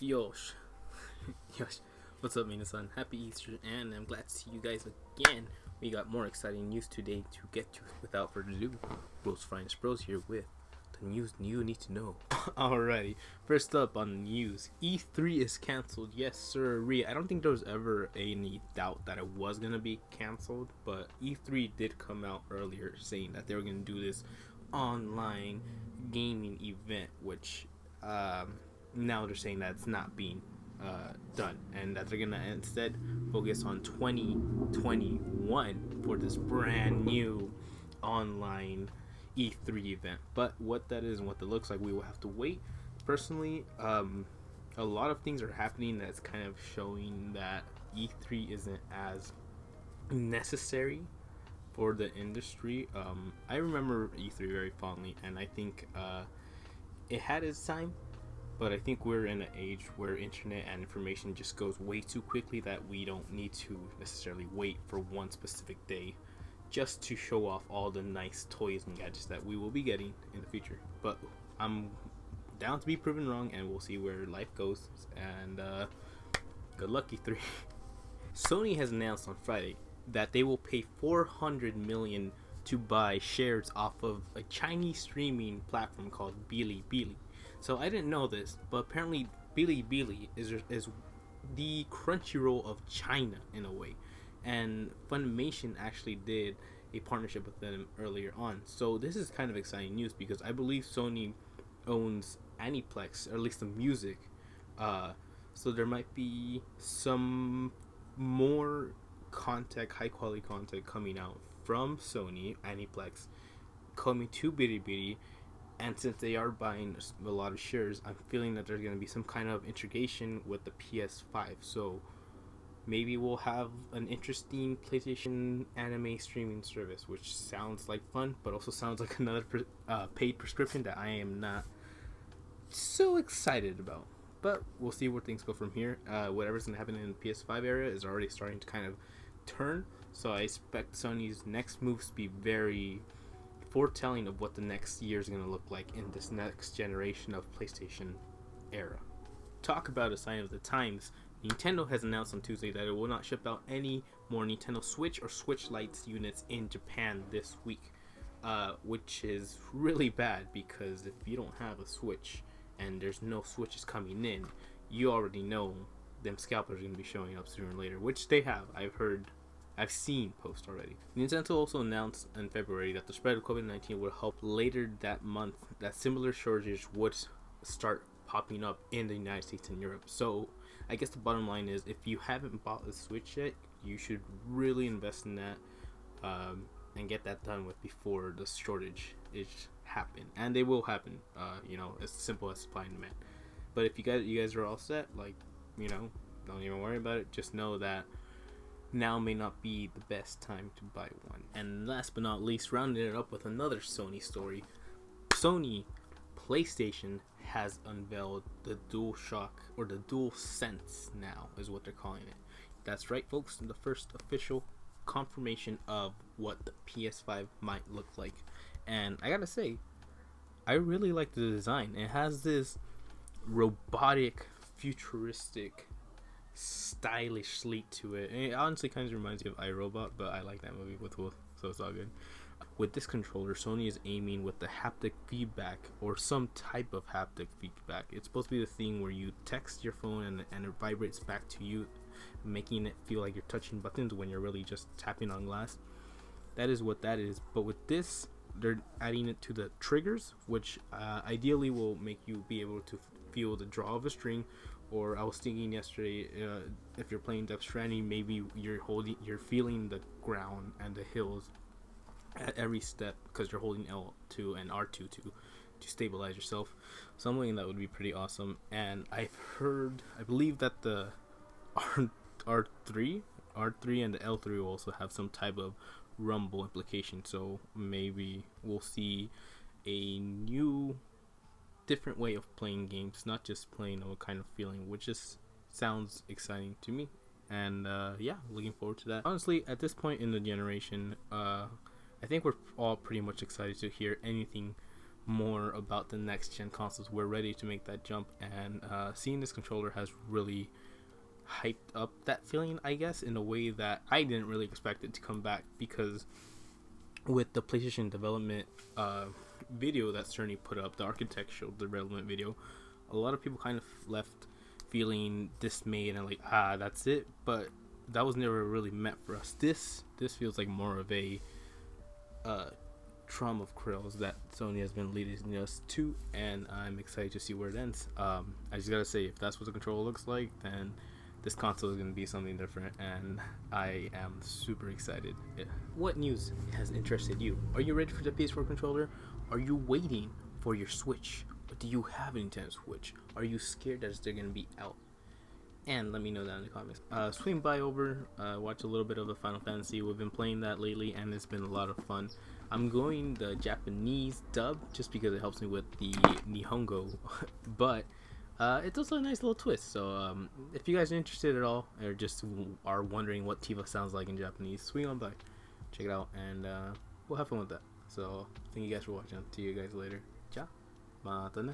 Yosh, Yosh, what's up, Minasan? Happy Easter, and I'm glad to see you guys again. We got more exciting news today to get to. Without further ado, Bros Finest Bros here with the news you need to know. Alrighty, first up on the news, E3 is canceled. Yes, sir. I don't think there was ever any doubt that it was gonna be canceled, but E3 did come out earlier saying that they were gonna do this online gaming event, which now they're saying that it's not being done, and that they're gonna instead focus on 2021 for this brand new online E3 event. But what that is and what that looks like, we will have to wait. Personally, a lot of things are happening that's kind of showing that E3 isn't as necessary for the industry. I remember E3 very fondly, and I think it had its time, but I think we're in an age where internet and information just goes way too quickly that we don't need to necessarily wait for one specific day just to show off all the nice toys and gadgets that we will be getting in the future. But I'm down to be proven wrong, and we'll see where life goes. And good luck, E3. Sony has announced on Friday that they will pay $400 million to buy shares off of a Chinese streaming platform called Bilibili. So I didn't know this, but apparently Bilibili is the Crunchyroll of China in a way, and Funimation actually did a partnership with them earlier on. So this is kind of exciting news because I believe Sony owns Aniplex, or at least the music. So there might be some more content, high quality content coming out from Sony Aniplex coming to Bilibili. And since they are buying a lot of shares, I'm feeling that there's going to be some kind of integration with the PS5. So maybe we'll have an interesting PlayStation anime streaming service, which sounds like fun, but also sounds like another paid prescription that I am not so excited about. But we'll see where things go from here. Whatever's going to happen in the PS5 area is already starting to kind of turn. So I expect Sony's next moves to be very foretelling of what the next year is going to look like in this next generation of PlayStation era. Talk about a sign of the times. Nintendo has announced on Tuesday that it will not ship out any more Nintendo Switch or Switch Lite units in Japan this week, which is really bad because if you don't have a Switch and there's no Switches coming in, you already know them scalpers are going to be showing up sooner or later, which they have. I've seen posts already. Nintendo also announced in February that the spread of COVID-19 would help later that month, that similar shortages would start popping up in the United States and Europe. So I guess the bottom line is, if you haven't bought a Switch yet, you should really invest in that and get that done with before the shortage is happen. And they will happen, as simple as supply and demand. But if you guys are all set, don't even worry about it. Just know that now may not be the best time to buy one. And last but not least, rounding it up with another Sony story, Sony PlayStation has unveiled the DualShock, or the DualSense now is what they're calling it. That's right, folks, the first official confirmation of what the PS5 might look like. And I gotta say, I really like the design. It has this robotic, futuristic, stylish sleek to it, and it honestly kind of reminds me of iRobot, but I like that movie with Will, so it's all good. With this controller, Sony is aiming with the haptic feedback, or some type of haptic feedback. It's supposed to be the thing where you text your phone and it vibrates back to you, making it feel like you're touching buttons when you're really just tapping on glass. That is what that is. But with this, they're adding it to the triggers, which ideally will make you be able to feel the draw of a string. Or I was thinking yesterday, if you're playing Death Stranding, maybe you're feeling the ground and the hills at every step because you're holding L2 and R2 to stabilize yourself. Something that would be pretty awesome. And I believe that the R3 and the L3 will also have some type of rumble implication. So maybe we'll see a new, different way of playing games, not just playing a kind of feeling, which just sounds exciting to me. And looking forward to that. Honestly, at this point in the generation, I think we're all pretty much excited to hear anything more about the next gen consoles. We're ready to make that jump, and seeing this controller has really hyped up that feeling, I guess, in a way that I didn't really expect it to come back, because with the PlayStation development video that Cerny put up, the architectural development video, a lot of people kind of left feeling dismayed and like, that's it. But that was never really meant for us. This feels like more of a trauma of Krill's that Sony has been leading us to, and I'm excited to see where it ends. I just gotta say, if that's what the controller looks like, then this console is gonna be something different, and I am super excited. What news has interested you? Are you ready for the PS4 controller? Are you waiting for your Switch? Or do you have a Nintendo Switch? Are you scared that it's still gonna be out? And let me know that in the comments. Swing by over, watch a little bit of the Final Fantasy. We've been playing that lately, and it's been a lot of fun. I'm going the Japanese dub just because it helps me with the Nihongo, but it's also a nice little twist. So if you guys are interested at all, or just are wondering what Tifa sounds like in Japanese, swing on by, check it out, and we'll have fun with that. So thank you guys for watching. See you guys later. Ciao. Mata ne.